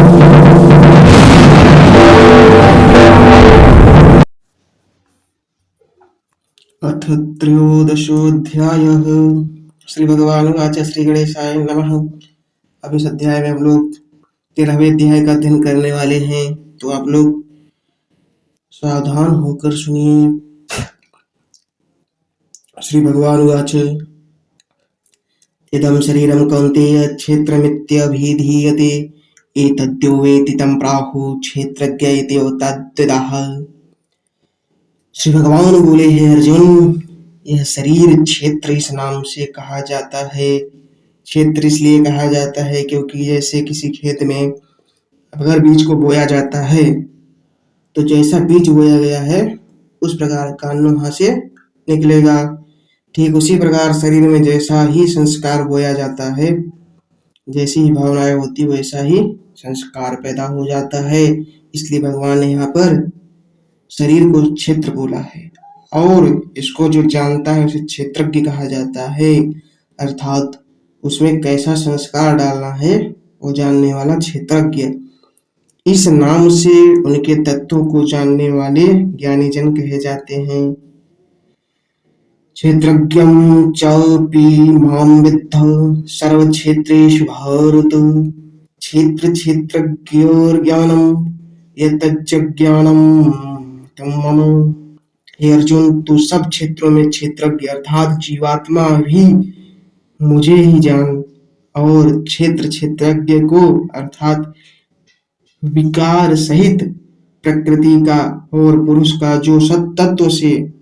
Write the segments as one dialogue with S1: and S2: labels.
S1: अथ त्रयोदशोऽध्यायः। श्री भगवान वाच श्री गणेशाय नमः। अब इस अध्याय में हम लोग 13वें अध्याय का अध्ययन करने वाले हैं, तो आप लोग सावधान होकर सुनिए। श्री भगवान वाच इदं शरीरं कौन्तेय क्षेत्रमित्यभिधीयते एतद्यो वेति तं प्राहुः क्षेत्रज्ञ इति तद्विदः। श्री भगवान बोले हैं, अर्जुन, यह शरीर क्षेत्र इस नाम से कहा जाता है। क्षेत्र इसलिए कहा जाता है क्योंकि जैसे किसी खेत में अगर बीज को बोया जाता है तो जैसा बीज बोया गया है उस प्रकार का अन्न वहां से निकलेगा। ठीक उसी प्रकार शरीर में जैसा ही संस्कार बोया जाता है, जैसी ही भावनाएं होती वैसा ही संस्कार पैदा हो जाता है। इसलिए भगवान ने यहाँ पर शरीर को क्षेत्र बोला है, और इसको जो जानता है उसे क्षेत्रज्ञ कहा जाता है। अर्थात उसमें कैसा संस्कार डालना है वो जानने वाला क्षेत्रज्ञ। इस नाम से उनके तत्वों को जानने वाले ज्ञानी जन कहे जाते हैं। क्षेत्रज्ञं चापि मां विद्ध सर्वक्षेत्रेषु भारत। क्षेत्र क्षेत्रज्ञोर्ज्ञानं यत्तच्च ज्ञानं तं मम। हे अर्जुन, तू सब क्षेत्रों में क्षेत्रज्ञ अर्थात जीवात्मा भी मुझे ही जान, और क्षेत्र क्षेत्रज्ञ को अर्थात विकार सहित प्रकृति का और पुरुष का जो सत तत्व से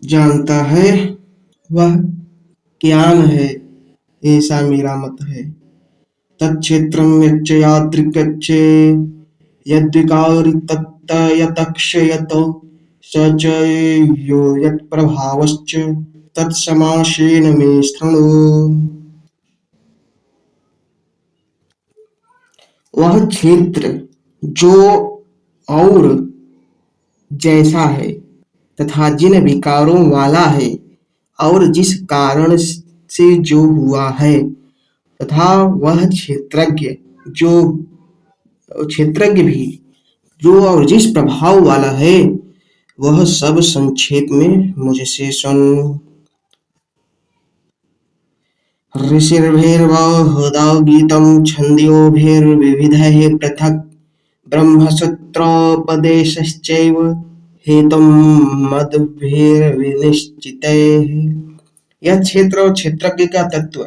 S1: जानता है वह ज्ञान है, ऐसा मेरा मत है। तत्क्षेत्रं यच्च यादृक् यद्विकारी तत्त यतक्षयत स च यो यत्प्रभावश्च तत्समासेन मे शृणु। वह क्षेत्र जो और जैसा है तथा जिन विकारों वाला है और जिस कारण से जो हुआ है, तथा वह क्षेत्रज्ञ भी जो और जिस प्रभाव वाला है, वह सब संक्षेप में मुझसे सुन। ऋषिर्भिर्वहुधा गीतं छन्द्योभिर्विविधैः पृथक् ब्रह्मसूत्रोपदेशश्चैव हेतुं मद्भिर्विनिश्चितैः। यह क्षेत्र और क्षेत्रज्ञ का तत्व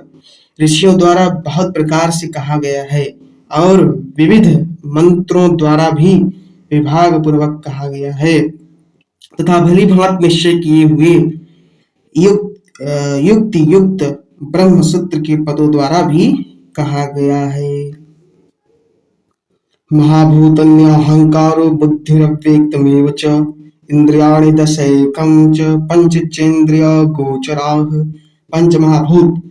S1: ऋषियों द्वारा बहुत प्रकार से कहा गया है और विविध मंत्रों द्वारा भी विभाग पूर्वक कहा गया है, तथा भली भांति निश्चय किए हुए युक्ति युक्त ब्रह्म सूत्र के पदों द्वारा भी कहा गया है। महाभूतन्यहंकारो बुद्धिरव्यक्तमेव च इंद्रियाणि दशैकं च पंचेन्द्रिय गोचराः। पंच महाभूत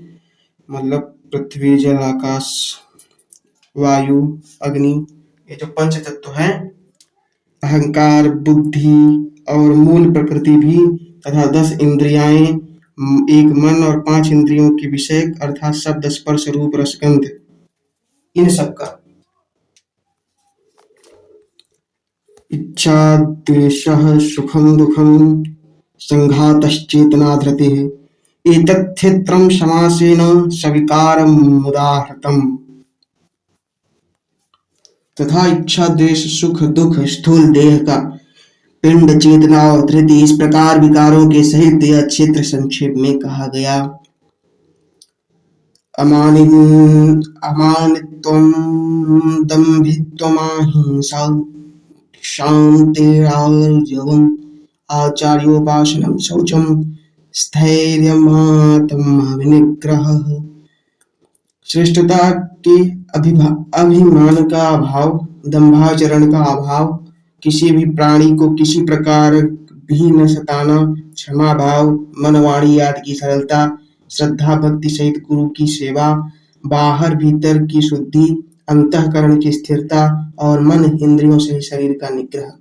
S1: मतलब पृथ्वी जल आकाश वायु अग्नि, ये जो पंच तत्व हैं, अहंकार बुद्धि और मूल प्रकृति भी, तथा 10 इंद्रियाएं, एक मन और 5 इंद्रियों के विषय अर्थात शब्द स्पर्श रूप रसगंध, इन सब का इच्छा द्वेषः सुखं दुःखं संघातश्चेतना धृतिः एतत् क्षेत्रं समासेन सविकारम् उदाहृतम्। तथा इच्छा द्वेष सुख दुख स्थूल देह का पिंड चेतना और धृति, इस प्रकार विकारों के सहित यह क्षेत्र संक्षेप में कहा गया। अमानित्वं दम्भित्वम् अहिंसा क्षान्तिरार्जवम् आचार्योपासनं शौचं स्थैर्यमात्मविनिग्रहः। श्रेष्ठता के अभिमान का अभाव, दंभाचरण का अभाव, किसी भी प्राणी को किसी प्रकार भी न सताना, क्षमा भाव, मन वाणी आदि की सरलता, श्रद्धा भक्ति सहित गुरु की सेवा, बाहर भीतर की शुद्धि, अंतःकरण की स्थिरता और मन इंद्रियों से शरीर का निग्रह।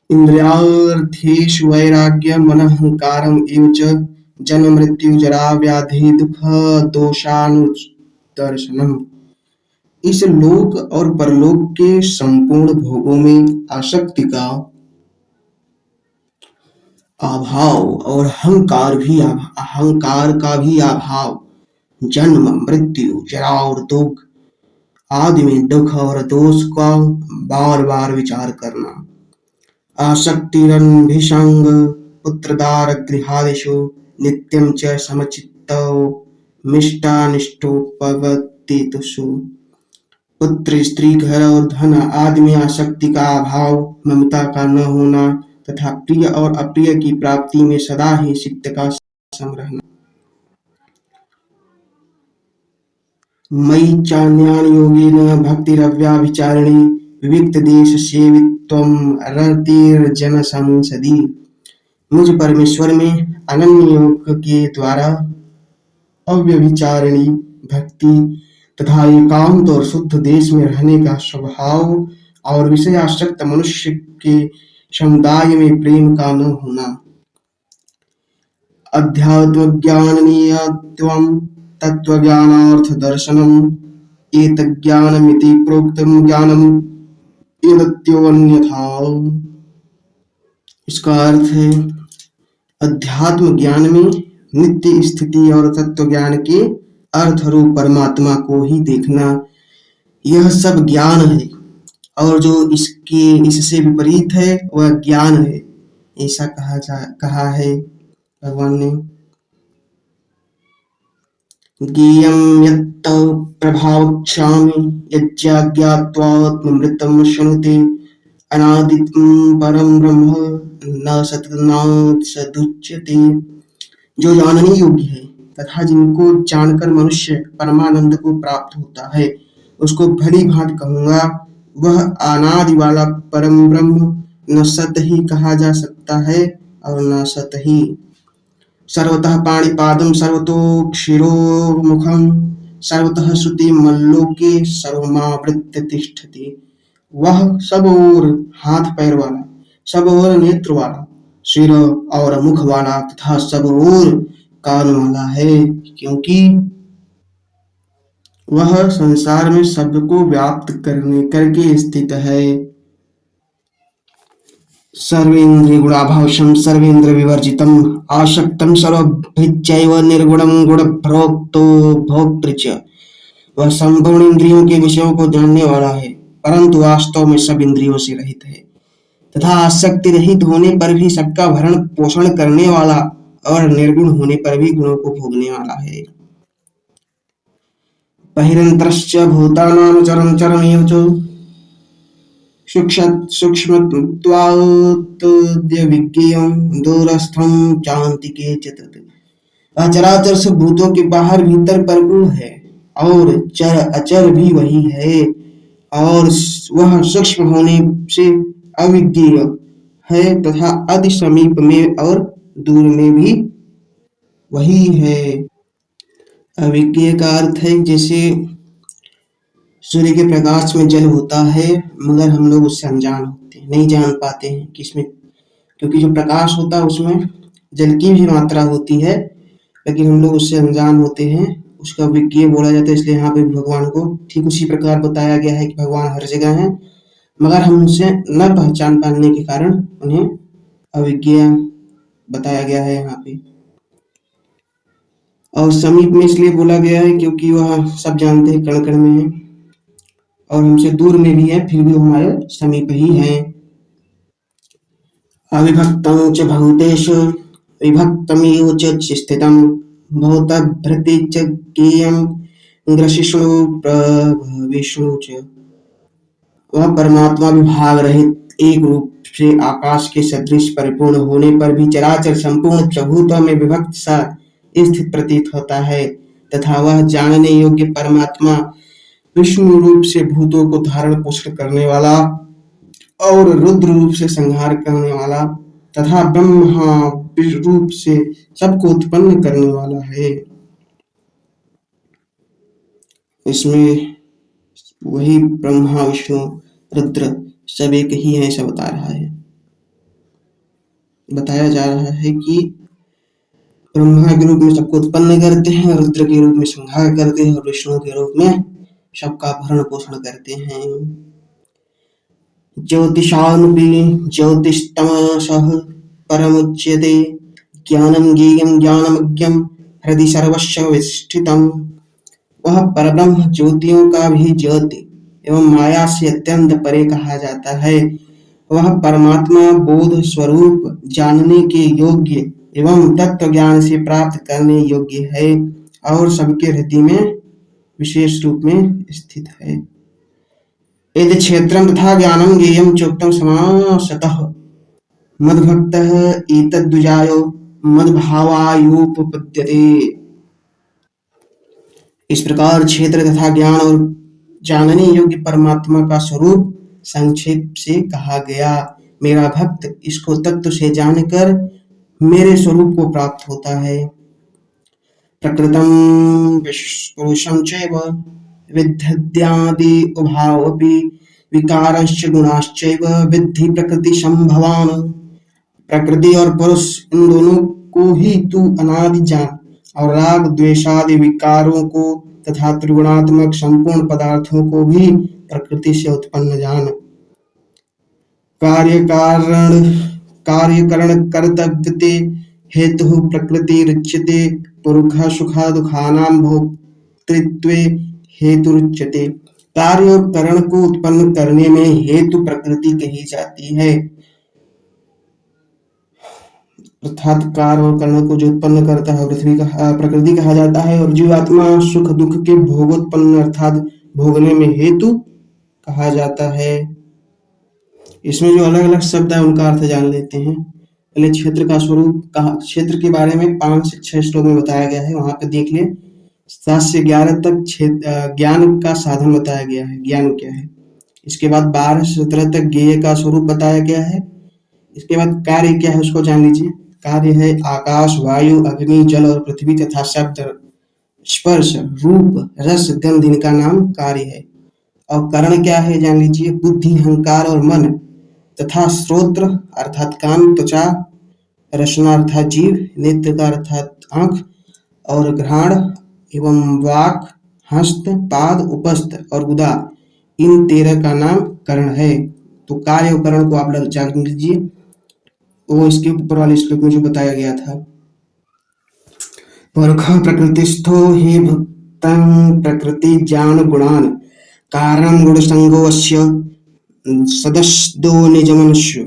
S1: इंद्रियार्थेषु वैराग्यम् अनहंकारम् एव च जन्म मृत्यु जरा व्याधि दुख दोषानुत्थितानां दर्शनम। इस लोक और परलोक के संपूर्ण भोगों में आसक्ति का अभाव और अहंकार का भी अभाव, जन्म मृत्यु जरा और दुख आदि में दुख और दोष का बार बार विचार करना, आसक्तिरन्भिषङ्ग पुत्रदारगृहादिषु नित्यं च समचित्तौ मिष्टानिष्टोपपत्तिषु। पुत्र स्त्री घर और धन आदि में आसक्ति का अभाव, ममता का न होना तथा प्रिय और अप्रिय की प्राप्ति में सदा ही चित्त का सम रहना। मयि चान्यान योगेन भक्तिरव्याभिचारिणी विविक्त देश सेवित्वम रतिर्जन संसदी। मुझ परमेश्वर में अनन्य योग के द्वारा अव्यभिचारिणी भक्ति तथा एकांत और शुद्ध देश में रहने का स्वभाव और विषयासक्त मनुष्य के समुदाय में प्रेम का न होना, अध्यात्म ज्ञाननीयत्वम तत्वज्ञानार्थ दर्शनम एतज्ज्ञानमिति प्रोक्तम ज्ञानम एतत्योऽन्यथा। इसका अर्थ है अध्यात्म ज्ञान में नित्य स्थिति और तत्व ज्ञान के अर्थ रूप परमात्मा को ही देखना, यह सब ज्ञान है और जो इससे विपरीत है वह ज्ञान है, ऐसा कहा है भगवान ने। ज्ञेयं यत् प्रभावक्षामि यज्ञाज्ञात्वात्ममृतं शृणुते अनादितं परं ब्रह्म न सतनात् सदुच्यते। जो जानने योग्य है तथा जिनको जानकर मनुष्य परमानंद को प्राप्त होता है, उसको भली भांति कहूँगा, वह अनादि वाला परम ब्रह्म न सत ही कहा जा सकता है और न सत ही। सर्वतः पाणिपादं सर्वतोक्षिरोमुखं सर्वतः श्रुतिमल्लोके सर्वमावृत्य तिष्ठति। वह सब ओर हाथ पैर वाला, सब ओर नेत्र वाला, सिर और मुख वाला तथा सब ओर कान वाला है, क्योंकि वह संसार में सबको व्याप्त करके स्थित है। सर्वेन्द्रिय गुणाभाषं सर्वेन्द्र विवर्जितम आसक्तम सर्वभृत्यैव निर्गुणं गुणभोक्तो भोक्तृ च। वह संपूर्ण इंद्रियों के विषयों को जानने वाला है, परंतु वास्तव में सब इंद्रियों से रहित है तथा आसक्ति रहित होने पर भी सबका भरण पोषण करने वाला और निर्गुण होने पर भी गुणों को भोगने वाला है। बहिरंतरश्च भूतानां चरमेव च सूक्ष्मत्वाद्विज्ञेयं दूरस्थं चान्तिके च तत्। अचराचर से भूतों के बाहर भीतर परिपूर्ण है और चर अचर भी वही है, और वह सूक्ष्म होने से अविज्ञेय है तथा अति समीप में और दूर में भी वही है। अविज्ञेय का अर्थ है जैसे सूर्य के प्रकाश में जल होता है, मगर हम लोग उससे अनजान होते हैं, नहीं जान पाते हैं कि इसमें, क्योंकि जो प्रकाश होता है उसमें जल की भी मात्रा होती है, लेकिन हम लोग उससे अनजान होते हैं, उसका विज्ञेय बोला जाता है। इसलिए यहाँ पे भगवान को ठीक उसी प्रकार बताया गया है कि भगवान हर जगह है, मगर हम उनसे न पहचान पाने के कारण उन्हें अविज्ञेय बताया गया है यहाँ पे। और समीप में इसलिए बोला गया है क्योंकि वह सब जानते हैं, कण कण में है और हमसे दूर में भी है, फिर भी हमारे समीप ही है। अविभक्तं च भूतेषु विभक्तमेव च स्थितं भूतभृति च ज्ञेयं ग्रसिष्णु प्रभविष्णु च। वह परमात्मा विभाग रहित एक रूप से आकाश के सदृश परिपूर्ण होने पर भी चराचर संपूर्ण प्रभुत्व में विभक्त सा स्थित प्रतीत होता है, तथा वह जानने योग्य परमात्मा विष्णु रूप से भूतों को धारण पोषण करने वाला और रुद्र रूप से संहार करने वाला तथा ब्रह्मा रूप से सबको उत्पन्न करने वाला है। इसमें वही ब्रह्मा विष्णु रुद्र सब एक ही है, ऐसा बताया जा रहा है कि ब्रह्मा के रूप में सबको उत्पन्न करते हैं, रुद्र के रूप में संहार करते हैं और विष्णु के रूप में सबका भरण पोषण करते हैं। ज्योतिषानुपि ज्योतिस्तमसः परमुच्यते, ज्ञानं ज्ञेयं ज्ञानमज्ञं हृदि सर्वस्य विष्ठितम्। वह परब्रह्म ज्योतियों का भी ज्योति एवं माया से अत्यंत परे कहा जाता है। वह परमात्मा बोध स्वरूप जानने के योग्य एवं तत्व ज्ञान से प्राप्त करने योग्य है और सबके हृदय में विशेष रूप में स्थित है। यदि क्षेत्रं तथा ज्ञानं ज्ञेयं चोक्तं समासतः मद्भक्तः एतद्विजायो मद्भावायोपपद्यते। इस प्रकार क्षेत्र तथा ज्ञान और जानने योग्य परमात्मा का स्वरूप संक्षेप से कहा गया। मेरा भक्त इसको तत्व से जानकर मेरे स्वरूप को प्राप्त होता है। प्रकृतं पुरुषं चैव विद्धत्यादि उभावपि विकारश्च गुणाश्चैव विद्धि प्रकृति संभवान। प्रकृति और पुरुष इन दोनों को ही तू अनादि जान और राग द्वेषादि विकारों को तथा त्रिगुणात्मक संपूर्ण पदार्थों को भी प्रकृति से उत्पन्न जान। कार्यकरण कर्तव्यते हेतु प्रकृति रुच्यते, पुरुष सुख दुखानां भोक्तृत्वे हेतु रुच्यते। कार्य और करण को उत्पन्न करने में हेतु प्रकृति कही जाती है, अर्थात कार्य और कर्ण को जो उत्पन्न करता है प्रकृति कहा जाता है, और जीवात्मा सुख दुख के भोगोत्पन्न अर्थात भोगने में हेतु कहा जाता है। इसमें जो अलग अलग शब्द है उनका अर्थ जान लेते हैं। पहले क्षेत्र का स्वरूप क्षेत्र के बारे में 5 से 6 श्लोक में बताया गया है, वहां पे देख ले। 7 से 11 तक ज्ञान का साधन बताया गया है, ज्ञान क्या है। इसके बाद 12 से 17 तक ज्ञेय का स्वरूप बताया गया है। इसके बाद कार्य क्या है उसको जान लीजिए। कार्य है आकाश, वायु, अग्नि, जल और पृथ्वी तथा शब्द, स्पर्श, रूप, रस, गंध, इनका नाम कार्य है। और करण क्या है जान लीजिए। बुद्धि, अहंकार और मन तथा श्रोत्र अर्थात कान, त्वचा, रसना अर्थात जीव, नेत्र का अर्थात आंख और घ्राण एवं वाक, हस्त, पाद, उपस्थ और गुदा, इन 13 का नाम करण है। तो कार्य और करण को आप लोग जान लीजिए, वो इसके ऊपर वाले श्लोक में जो बताया गया था। पुरुष प्रकृतिस्थो हि भक्तं प्रकृति ज्ञान गुणान कारण गुण संगोस्य सदस्यो निज मनुष्य।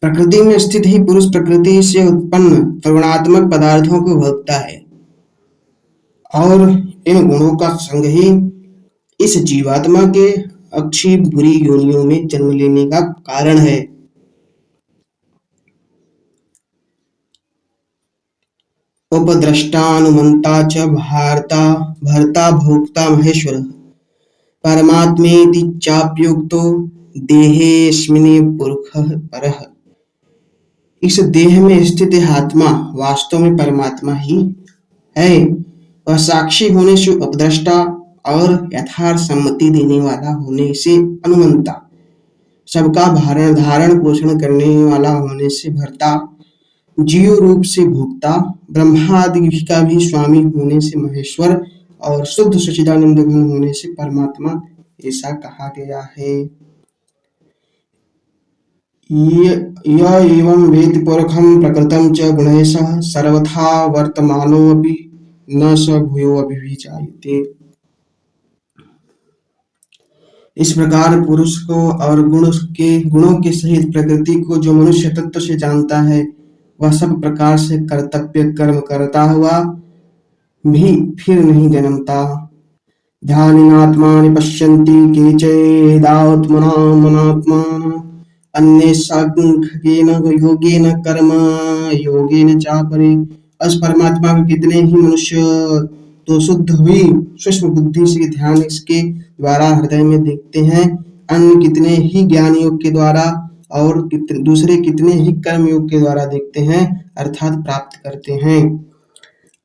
S1: प्रकृति में स्थित ही पुरुष प्रकृति से उत्पन्न त्रिगुणात्मक पदार्थों को भोगता है और इन गुणों का संग ही इस जीवात्मा के अच्छी बुरी योनियों में जन्म लेने का कारण है। उपद्रष्टानुमंता च भर्ता भोक्ता महेश्वर परमात्मेति चाप्युक्तो देहेऽस्मिन् पुरुषः परः। इस देह में स्थित आत्मा वास्तव में परमात्मा ही है। वह साक्षी होने से उपद्रष्टा और यथार्थ सम्मति देने वाला होने से अनुमंता, सबका धारण पोषण करने वाला होने से भर्ता, जीव रूप से भोक्ता, ब्रह्मादि का भी स्वामी होने से महेश्वर और शुद्ध सच्चिदानंद घन होने से परमात्मा, ऐसा कहा गया है। य एवं वेत्ति पुरुषं प्रकृतं च गुणैः सर्वथा वर्तमानोऽपि न स भूयो अभिजायते। इस प्रकार पुरुष को और गुणों के सहित प्रकृति को जो मनुष्य तत्व से जानता है, वह सब प्रकार से कर्तव्य कर्म करता हुआ भी फिर नहीं जन्मता। ध्यानात्मानि पश्यन्ति केचिदात्मनात्मानं अन्ये सांख्येन योगेन कर्म योगेन चापरे। अस परमात्मा के कितने ही मनुष्य तो शुद्ध हुई सूक्ष्म बुद्धि से ध्यान इसके द्वारा हृदय में देखते हैं, अन्य कितने ही ज्ञान योग के द्वारा और दूसरे कितने ही कर्म योग के द्वारा देखते हैं अर्थात प्राप्त करते हैं।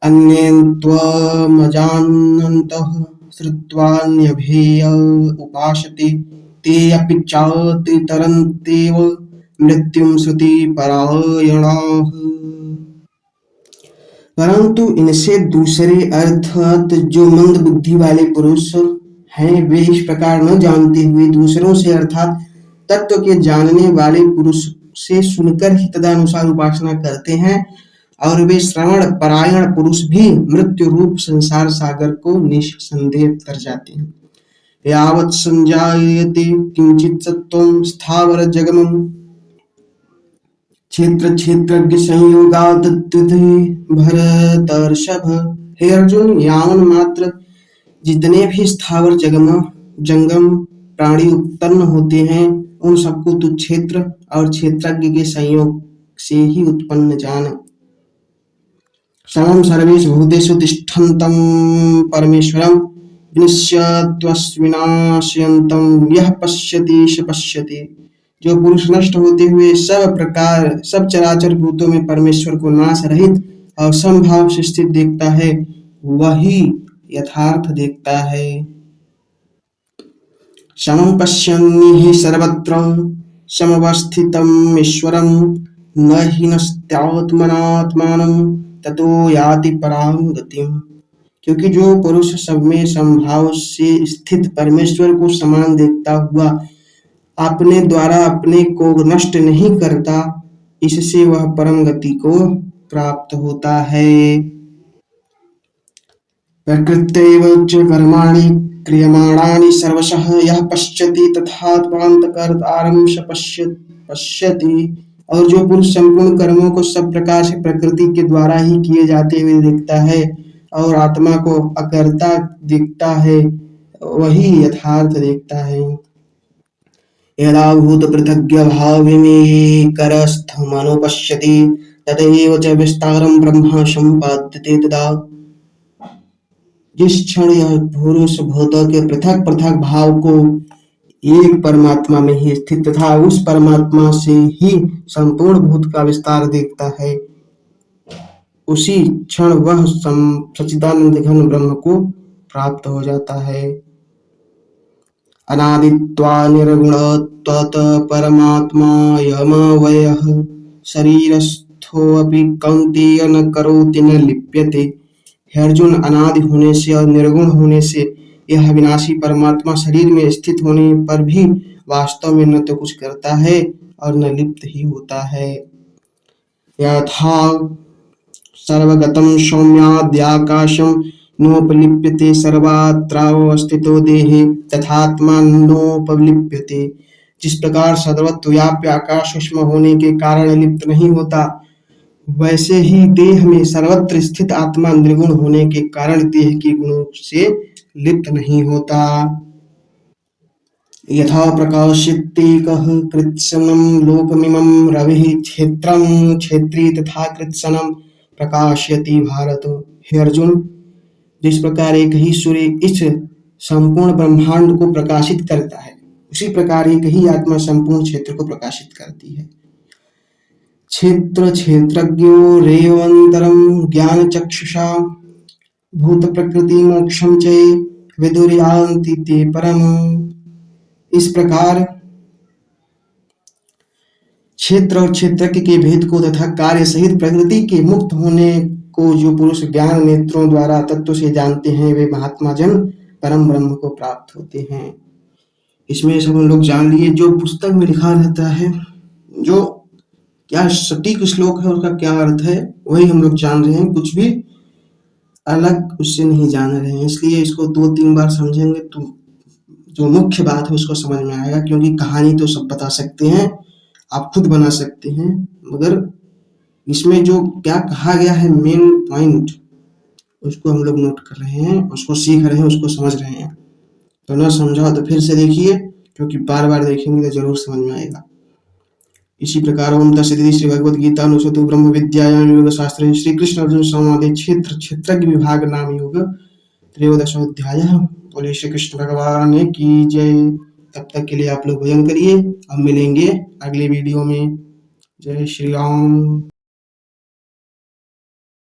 S1: अन्ये त्वमजानन्तः श्रुत्वान्यभेय उपासते ते अपि चाति तरन्त्येव मृत्युं श्रुति परायणाः। परंतु इनसे दूसरे अर्थात जो मंद बुद्धि वाले पुरुष हैं वे इस प्रकार न जानते हुए दूसरों से अर्थात तत्व के जानने वाले पुरुष से सुनकर ही तदनुसार उपासना करते हैं और वे श्रवण परायण पुरुष भी मृत्यु रूप संसार सागर को निस्संदेह तर जाते हैं। यावत् संजायते किंचित सत्वं स्थावर जगमम् क्षेत्र क्षेत्रज्ञ संयोगात् भरतर्षभ। हे अर्जुन, यावन मात्र जितने भी स्थावर जंगम प्राणी उत्पन्न होते हैं उन सबको तू क्षेत्र और क्षेत्रज्ञ के संयोग से ही उत्पन्न जान। समं सर्वेषु भूतेषु तिष्ठन्तं परमेश्वरं विनश्यत्वविनाशयन्तं यः पश्यति स पश्यति। जो पुरुष नष्ट होते हुए सब चराचर भूतों में परमेश्वर को नाश रहित और समभाव से स्थित देखता है वही यथार्थ देखता है। समं पश्यन्निहि सर्वत्र समवस्थितम् ईश्वरं न हीनस्त्यात्मनात्मानं ततो याति परां गतिम्। क्योंकि जो पुरुष सब में समभाव से स्थित परमेश्वर को समान देखता हुआ अपने द्वारा अपने को नष्ट नहीं करता, इससे वह परम गति को प्राप्त होता है। प्रकृत्यैव च कर्माणि क्रियमाणानि सर्वशः यः पश्यति तथात्मान्तकर्तारं स पश्यति। और जो पुरुष संपूर्ण कर्मों को सब प्रकार से प्रकृति के द्वारा ही किए जाते हुए देखता है और आत्मा को अकर्ता देखता है वही यथार्थ देखता है। यदा भूतपृथग्भावमेकरस्थमनुपश्यति तथैव च विस्तारं ब्रह्म सम्पद्यते तदा। जिस क्षण यह पुरुष भूतों के पृथक पृथक भाव को एक परमात्मा में ही स्थित तथा उस परमात्मा से ही संपूर्ण भूत का विस्तार देखता है, उसी क्षण वह सच्चिदानंद घन ब्रह्म को प्राप्त हो जाता है। अनादित्वा निर्गुणत्वात् परमात्मायमव्ययः शरीरस्थोऽपि कौन्तेय न करोति न लिप्यते। हे अर्जुन, अनादि होने से और निर्गुण होने से यह अविनाशी परमात्मा शरीर में स्थित होने पर भी वास्तव में न तो कुछ करता है और न लिप्त ही होता है। यथा सर्वगतं सौम्याद्याकाशं नोपलिप्यते सर्वत्रावस्थितो देहे तथात्मा नोपलिप्यते। जिस प्रकार सर्वत्र व्याप्य आकाश सूक्ष्म होने के कारण लिप्त नहीं होता, वैसे ही देह में सर्वत्र स्थित आत्मा निर्गुण होने के कारण देह के गुणों से लिप्त नहीं होता। यथा प्रकाशत्येकः कृत्स्नं लोकमिमं रविः क्षेत्रं क्षेत्री तथा कृत्स्नं प्रकाशयति भारत। हे अर्जुन, जिस प्रकार एक ही सूर्य इस संपूर्ण ब्रह्मांड को प्रकाशित करता है, उसी प्रकार एक ही आत्मा संपूर्ण क्षेत्र को प्रकाशित करती है। क्षेत्र क्षेत्रज्ञो रेवंतरं ज्ञान चक्षुषा भूत प्रकृति मोक्षम च विदुर्यान्ति ते परम। इस प्रकार क्षेत्र और क्षेत्रज्ञ के भेद को तथा कार्य सहित प्रकृति के मुक्त होने को जो पुरुष ज्ञान नेत्रों द्वारा तत्व से जानते हैं वे महात्मा जन परम ब्रह्म को प्राप्त होते हैं। इसमें सब हम लोग जान लिए जो पुस्तक में लिखा रहता है, जो क्या सटीक श्लोक है उसका क्या अर्थ है वही हम लोग जान रहे हैं, कुछ भी अलग उससे नहीं जान रहे हैं। इसलिए इसको 2-3 बार समझेंगे तो जो मुख्य बात है उसको समझ में आएगा। क्योंकि कहानी तो सब बता सकते हैं, आप खुद बना सकते हैं, मगर इसमें जो क्या कहा गया है मेन पॉइंट उसको हम लोग नोट कर रहे हैं, उसको सीख रहे हैं, उसको समझ रहे हैं। तो ना समझा तो फिर से देखिए, क्योंकि बार बार देखेंगे तो जरूर समझ में आएगा। इसी प्रकार ओम तत्सदिति श्री भगवद गीता अनुसुतु ब्रह्म विद्यायाम योग शास्त्र श्री कृष्ण अर्जुन संवादे क्षेत्र क्षेत्रज्ञ विभाग नाम योग 13वां अध्याय। बोले श्री कृष्ण भगवान की जय। तब तक के लिए आप लोग भजन करिए, अब मिलेंगे अगले वीडियो में। जय श्री राम।